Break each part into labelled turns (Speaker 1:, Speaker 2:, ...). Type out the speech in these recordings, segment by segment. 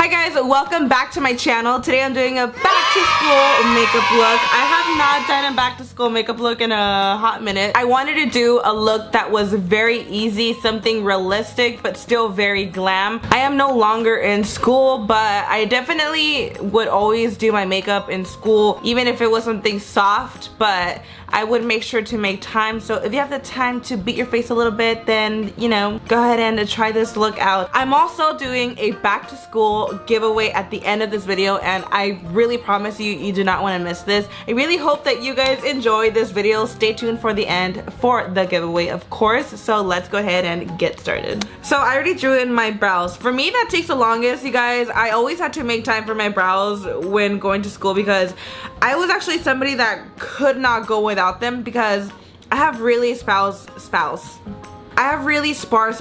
Speaker 1: Hi guys, welcome back to my channel. Today I'm doing a back to school makeup look. I have not done a back to school makeup look in a hot minute. I wanted to do a look that was very easy, something realistic but still very glam. I am no longer in school, but I definitely would always do my makeup in school, even if it was something soft, but I would make sure to make time. So if you have the time to beat your face a little bit, then you know, go ahead and try this look out. I'm also doing a back to school giveaway at the end of this video, and I really promise you do not want to miss this. I really hope that you guys enjoy this video. Stay tuned for the end for the giveaway, of course. So let's go ahead and get started. So I already drew in my brows. For me, that takes the longest, you guys. I always had to make time for my brows when going to school because I was actually somebody that could not go without them because I have really sparse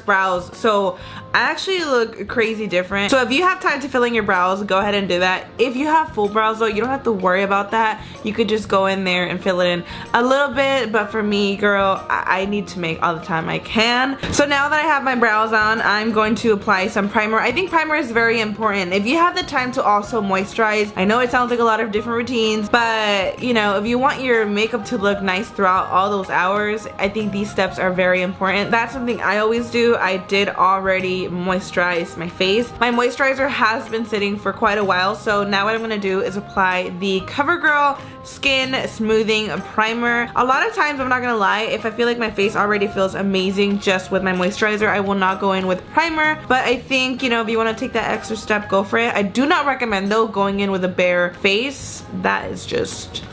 Speaker 1: brows, so I actually look crazy different. So if you have time to fill in your brows, go ahead and do that. If you have full brows though, you don't have to worry about that. You could just go in there and fill it in a little bit, but for me, girl, I need to make all the time I can. So now that I have my brows on, I'm going to apply some primer. I think primer is very important. If you have the time to also moisturize, I know it sounds like a lot of different routines, but you know, if you want your makeup to look nice throughout all those hours, I think these steps are very important. That's something I always do. I did already moisturize my face. My moisturizer has been sitting for quite a while, so now what I'm gonna do is apply the CoverGirl Skin Smoothing Primer. A lot of times, I'm not gonna lie, if I feel like my face already feels amazing just with my moisturizer, I will not go in with primer, but I think, you know, if you want to take that extra step, go for it. I do not recommend though going in with a bare face. That is just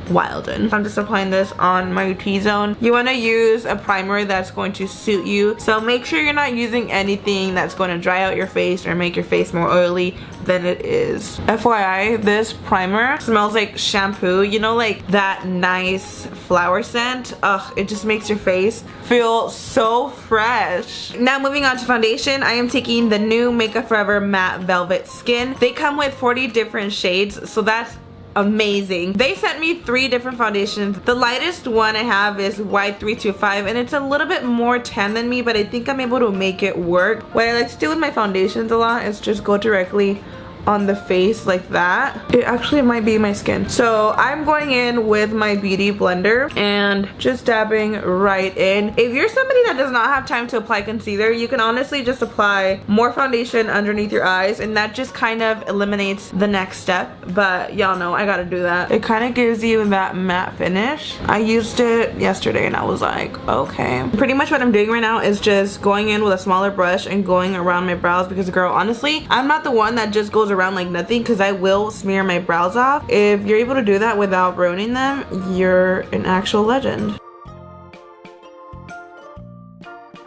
Speaker 1: wildin'. I'm just applying this on my T-zone. You want to use a primer that's going to suit you, so make sure you're not using anything that's going to dry out your face or make your face more oily than it is. FYI, this primer smells like shampoo, you know, like that nice flower scent. Ugh, it just makes your face feel so fresh. Now moving on to foundation, I am taking the new Makeup Forever Matte Velvet Skin. They come with 40 different shades, so that's amazing. They sent me 3 different foundations. The lightest one I have is Y325, and it's a little bit more tan than me, but I think I'm able to make it work. What I like to do with my foundations a lot is just go directly on the face like that. It actually might be my skin. So I'm going in with my beauty blender and just dabbing right in. If you're somebody that does not have time to apply concealer, you can honestly just apply more foundation underneath your eyes, and that just kind of eliminates the next step. But y'all know I gotta do that. It kind of gives you that matte finish. I used it yesterday and I was like, okay. Pretty much what I'm doing right now is just going in with a smaller brush and going around my brows because, girl, honestly, I'm not the one that just goes around like nothing, because I will smear my brows off. If you're able to do that without ruining them, you're an actual legend.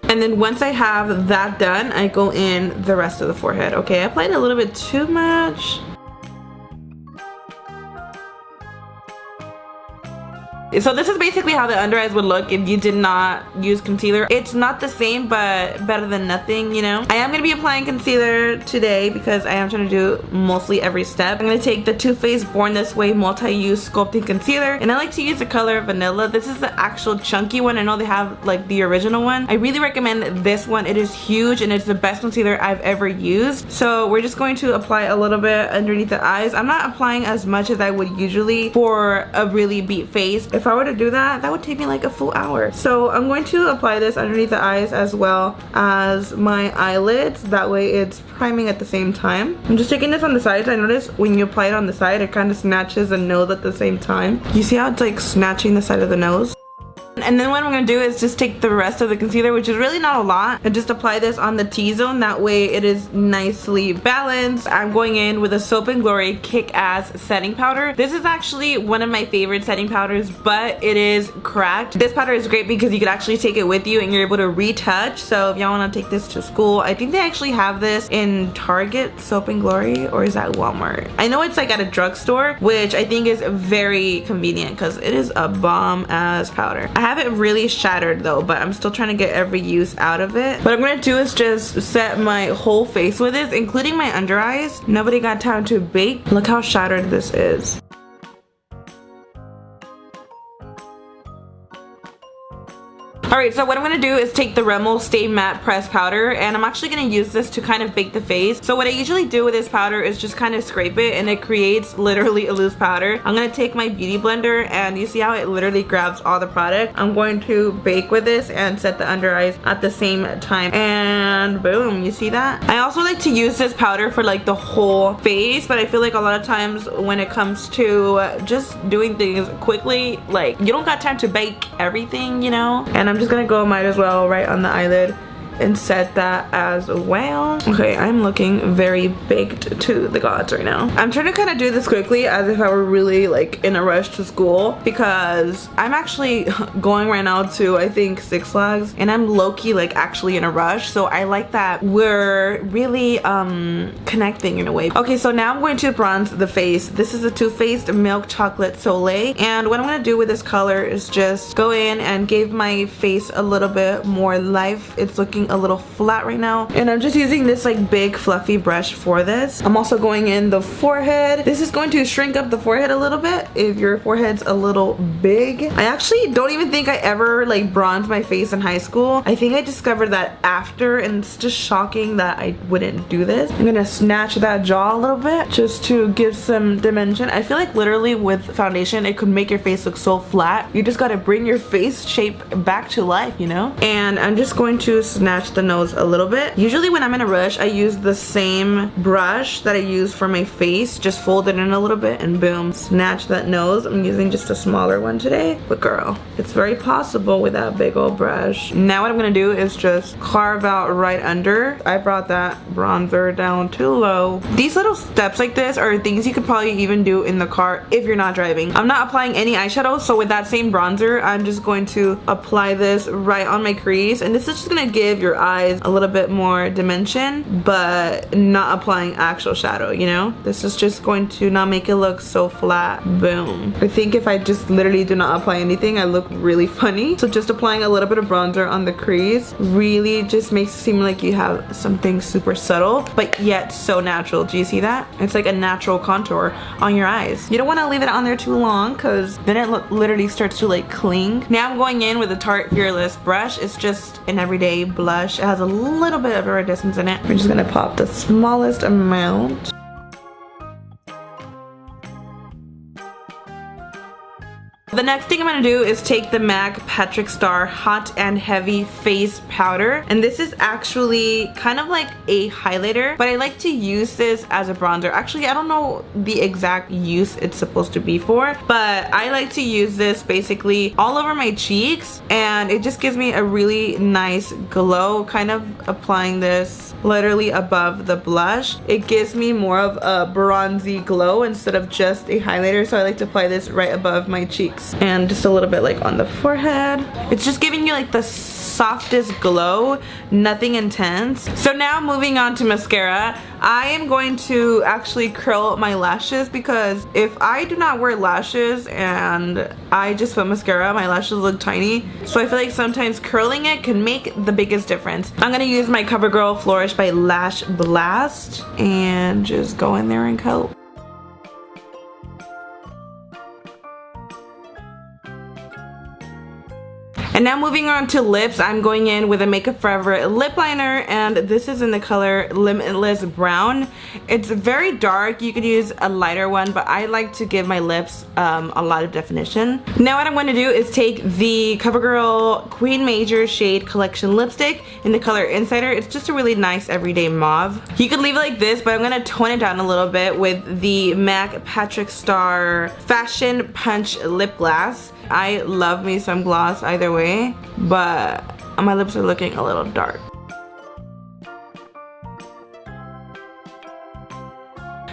Speaker 1: And then once I have that done, I go in the rest of the forehead. Okay, I applied a little bit too much. So this is basically how the under eyes would look if you did not use concealer. It's not the same, but better than nothing, you know. I am going to be applying concealer today because I am trying to do mostly every step. I'm going to take the Too Faced Born This Way Multi-Use Sculpting Concealer, and I like to use the color Vanilla. This is the actual chunky one. I know they have like the original one. I really recommend this one. It is huge and it's the best concealer I've ever used. So we're just going to apply a little bit underneath the eyes. I'm not applying as much as I would usually for a really beat face. If I were to do that, that would take me like a full hour. So I'm going to apply this underneath the eyes as well as my eyelids. That way it's priming at the same time. I'm just taking this on the sides. I noticed when you apply it on the side, it kind of snatches the nose at the same time. You see how it's like snatching the side of the nose? And then what I'm going to do is just take the rest of the concealer, which is really not a lot, and just apply this on the T-zone. That way it is nicely balanced. I'm going in with a Soap & Glory Kick-Ass Setting Powder. This is actually one of my favorite setting powders, but it is cracked. This powder is great because you could actually take it with you and you're able to retouch. So if y'all want to take this to school, I think they actually have this in Target, Soap & Glory, or is that Walmart? I know it's like at a drugstore, which I think is very convenient because it is a bomb-ass powder. I have it really shattered though, but I'm still trying to get every use out of it. What I'm gonna do is just set my whole face with this, including my under eyes. Nobody got time to bake. Look how shattered this is. Alright, so what I'm gonna do is take the Rimmel Stay Matte Pressed Powder, and I'm actually gonna use this to kind of bake the face. So what I usually do with this powder is just kind of scrape it, and it creates literally a loose powder. I'm gonna take my beauty blender, and you see how it literally grabs all the product. I'm going to bake with this and set the under eyes at the same time, and boom, you see that? I also like to use this powder for like the whole face, but I feel like a lot of times when it comes to just doing things quickly, like you don't got time to bake everything, you know? And I'm just gonna go, might as well, right on the eyelid and set that as well. Okay, I'm looking very baked to the gods right now. I'm trying to kind of do this quickly as if I were really like in a rush to school, because I'm actually going right now to, I think, Six Flags, and I'm low-key like actually in a rush, so I like that we're really connecting in a way. Okay, so now I'm going to bronze the face. This is a Too Faced Milk Chocolate Soleil, and what I'm gonna do with this color is just go in and give my face a little bit more life. It's looking a little flat right now, and I'm just using this like big fluffy brush for this. I'm also going in the forehead. This is going to shrink up the forehead a little bit if your forehead's a little big. I actually don't even think I ever like bronzed my face in high school. I think I discovered that after, and it's just shocking that I wouldn't do this. I'm gonna snatch that jaw a little bit just to give some dimension. I feel like literally with foundation it could make your face look so flat. You just gotta bring your face shape back to life, you know? And I'm just going to snatch the nose a little bit. Usually when I'm in a rush, I use the same brush that I use for my face, just fold it in a little bit and boom, snatch that nose. I'm using just a smaller one today, but girl, it's very possible with that big old brush. Now what I'm gonna do is just carve out right under. I brought that bronzer down too low. These little steps like this are things you could probably even do in the car if you're not driving. I'm not applying any eyeshadow, so with that same bronzer, I'm just going to apply this right on my crease, and this is just gonna give your eyes a little bit more dimension, but not applying actual shadow, you know? This is just going to not make it look so flat. Boom. I think if I just literally do not apply anything, I look really funny. So just applying a little bit of bronzer on the crease really just makes it seem like you have something super subtle, but yet so natural. Do you see that? It's like a natural contour on your eyes. You don't want to leave it on there too long, because then it literally starts to like cling. Now I'm going in with a Tarte Fearless brush. It's just an everyday blush. It has a little bit of iridescence in it. We're just gonna pop the smallest amount. The next thing I'm gonna do is take the MAC Patrick Star Hot and Heavy Face Powder, and this is actually kind of like a highlighter, but I like to use this as a bronzer. Actually, I don't know the exact use it's supposed to be for, but I like to use this basically all over my cheeks, and it just gives me a really nice glow. Kind of applying this literally above the blush, it gives me more of a bronzy glow instead of just a highlighter, so I like to apply this right above my cheeks and just a little bit like on the forehead. It's just giving you like the softest glow, nothing intense. So now moving on to mascara, I am going to actually curl my lashes, because if I do not wear lashes and I just put mascara, my lashes look tiny. So I feel like sometimes curling it can make the biggest difference. I'm gonna use my CoverGirl Flourish by Lash Blast and just go in there and coat. And now moving on to lips, I'm going in with a Makeup Forever lip liner, and this is in the color Limitless Brown. It's very dark. You could use a lighter one, but I like to give my lips a lot of definition. Now what I'm going to do is take the CoverGirl Queen Major Shade Collection lipstick in the color Insider. It's just a really nice everyday mauve. You could leave it like this, but I'm going to tone it down a little bit with the MAC Patrick Star Fashion Punch Lip Glass. I love me some gloss either way, but my lips are looking a little dark.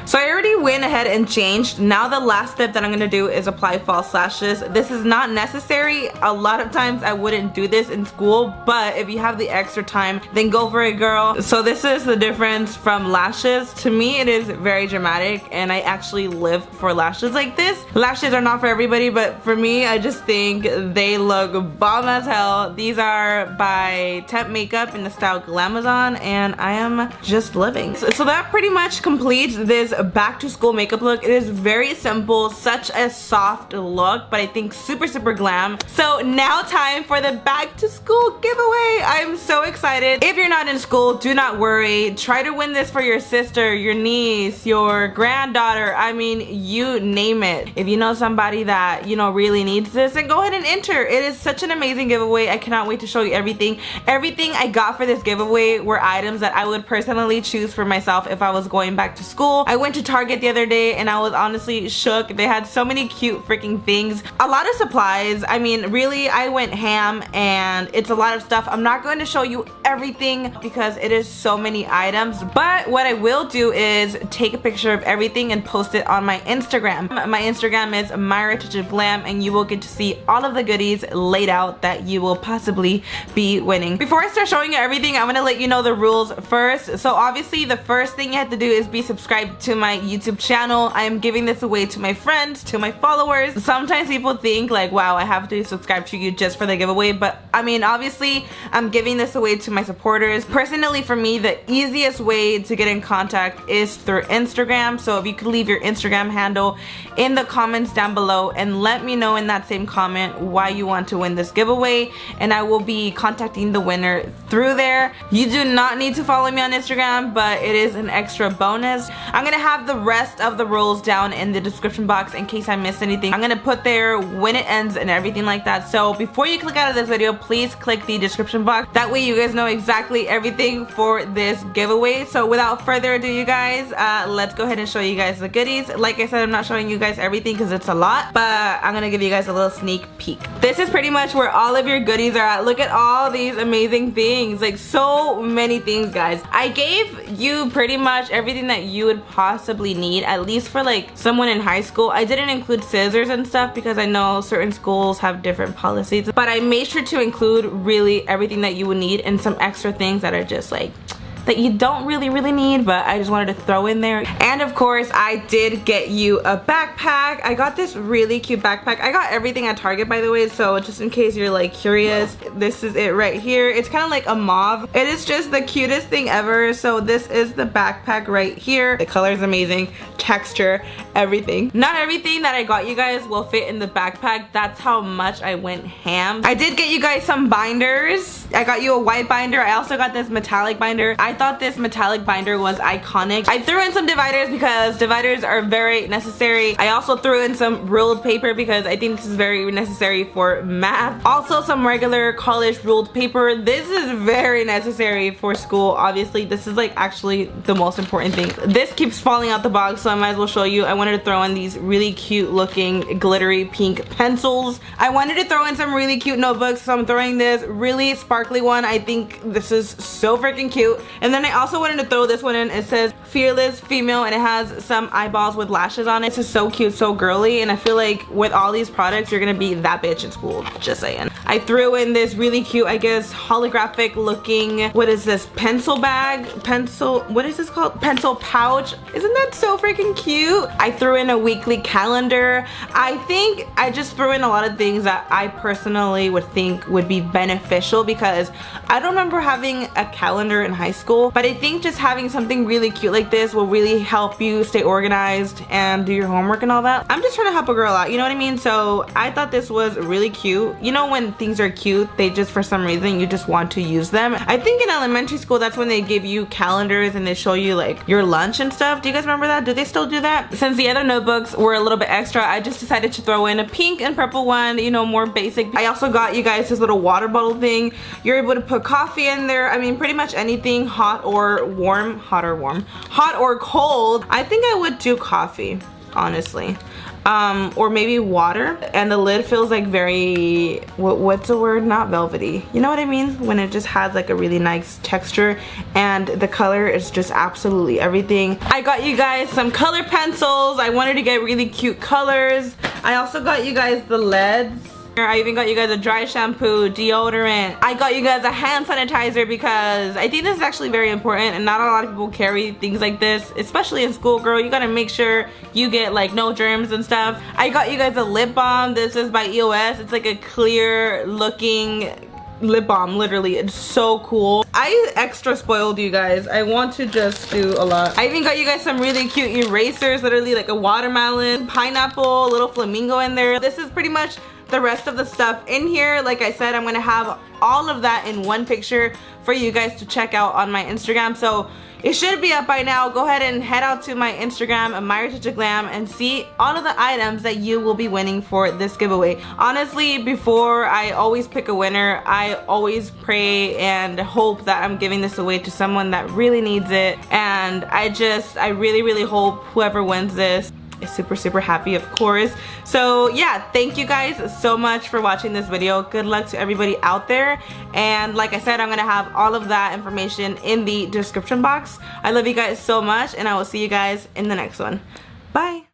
Speaker 1: So I already went ahead and changed. Now the last step that I'm gonna do is apply false lashes. This is not necessary. A lot of times I wouldn't do this in school, but if you have the extra time, then go for it, girl. So this is the difference from lashes. To me, it is very dramatic, and I actually live for lashes like this. Lashes are not for everybody, but for me, I just think they look bomb as hell. These are by Temp Makeup in the style Glamazon, and I am just living. So that pretty much completes this back to school makeup look. It is very simple, such a soft look, but I think super glam. So now time for the back to school giveaway. I'm so excited. If you're not in school, do not worry. Try to win this for your sister, your niece, your granddaughter. I mean, you name it. If you know somebody that, you know, really needs this, then go ahead and enter. It is such an amazing giveaway. I cannot wait to show you everything. Everything I got for this giveaway were items that I would personally choose for myself if I was going back to school. I went to Target the other day and I was honestly shook. They had so many cute freaking things. A lot of supplies. I mean, really, I went ham and it's a lot of stuff. I'm not going to show you everything because it is so many items, but what I will do is take a picture of everything and post it on my Instagram. My Instagram is MyRatchetGlam and you will get to see all of the goodies laid out that you will possibly be winning. Before I start showing you everything, I'm gonna let you know the rules first. So obviously the first thing you have to do is be subscribed to my YouTube channel. I am giving this away to my friends, to my followers. Sometimes people think like, wow, I have to subscribe to you just for the giveaway, but I mean, obviously I'm giving this away to my supporters. Personally, for me, the easiest way to get in contact is through Instagram. So if you could leave your Instagram handle in the comments down below and let me know in that same comment why you want to win this giveaway, and I will be contacting the winner through there. You do not need to follow me on Instagram, but it is an extra bonus. I'm gonna have the rest of the rules down in the description box in case I missed anything. I'm gonna put there when it ends and everything like that. So before you click out of this video, please click the description box. That way you guys know exactly everything for this giveaway. So without further ado, you guys, let's go ahead and show you guys the goodies. Like I said, I'm not showing you guys everything because it's a lot, but I'm gonna give you guys a little sneak peek. This is pretty much where all of your goodies are at. Look at all these amazing things, like so many things, guys. I gave you pretty much everything that you would possibly need, at least for like someone in high school. I didn't include scissors and stuff because I know certain schools have different policies, but I made sure to include really everything that you would need and some extra things that are just like that you don't really need, but I just wanted to throw in there. And of course, I did get you a backpack. I got this really cute backpack. I got everything at Target, by the way, so just in case you're like curious, this is it right here. It's kind of like a mauve. It is just the cutest thing ever. So this is the backpack right here. The color is amazing, texture, everything. Not everything that I got you guys will fit in the backpack. That's how much I went ham. I did get you guys some binders. I got you a white binder. I also got this metallic binder. I thought this metallic binder was iconic. I threw in some dividers because dividers are very necessary. I also threw in some ruled paper because I think this is very necessary for math. Also some regular college ruled paper. This is very necessary for school. Obviously, this is like actually the most important thing. This keeps falling out the box, so I might as well show you. I wanted to throw in these really cute looking glittery pink pencils. I wanted to throw in some really cute notebooks, so I'm throwing this really sparkly one. I think this is so freaking cute. And then I also wanted to throw this one in. It says fearless female and it has some eyeballs with lashes on it. This is so cute, so girly, and I feel like with all these products you're gonna be that bitch in school, just saying. I threw in this really cute, I guess, holographic looking, what is this, pencil bag, pencil, what is this called, pencil pouch. Isn't that so freaking cute? I threw in a weekly calendar. I think I just threw in a lot of things that I personally would think would be beneficial because I don't remember having a calendar in high school, but I think just having something really cute like this will really help you stay organized and do your homework and all that. I'm just trying to help a girl out, you know what I mean? So I thought this was really cute. You know when things are cute, they just, for some reason, you just want to use them. I think in elementary school, that's when they give you calendars and they show you like your lunch and stuff. Do you guys remember that? Do they still do that? Since the other notebooks were a little bit extra, I just decided to throw in a pink and purple one, you know, more basic. I also got you guys this little water bottle thing. You're able to put coffee in there. I mean, pretty much anything hot or warm, hot or cold. I think I would do coffee, honestly. Or maybe water. And the lid feels like very, what's the word? Not velvety. You know what I mean? When it just has like a really nice texture and the color is just absolutely everything. I got you guys some color pencils. I wanted to get really cute colors. I also got you guys the LEDs. I even got you guys a dry shampoo, deodorant. I got you guys a hand sanitizer because I think this is actually very important and not a lot of people carry things like this, especially in school, girl. You gotta make sure you get like no germs and stuff. I got you guys a lip balm. This is by EOS. It's like a clear looking lip balm, literally. It's so cool. I extra spoiled you guys. I want to just do a lot. I even got you guys some really cute erasers, literally like a watermelon, pineapple, little flamingo in there. This is pretty much the rest of the stuff in here. Like I said, I'm gonna have all of that in one picture for you guys to check out on my Instagram. So it should be up by now. Go ahead and head out to my Instagram, GLAM, and see all of the items that you will be winning for this giveaway. Honestly, before I always pick a winner, I always pray and hope that I'm giving this away to someone that really needs it. And I really hope whoever wins this is super happy, of course. So yeah, thank you guys so much for watching this video. Good luck to everybody out there, and like I said, I'm gonna have all of that information in the description box. I love you guys so much, and I will see you guys in the next one. Bye.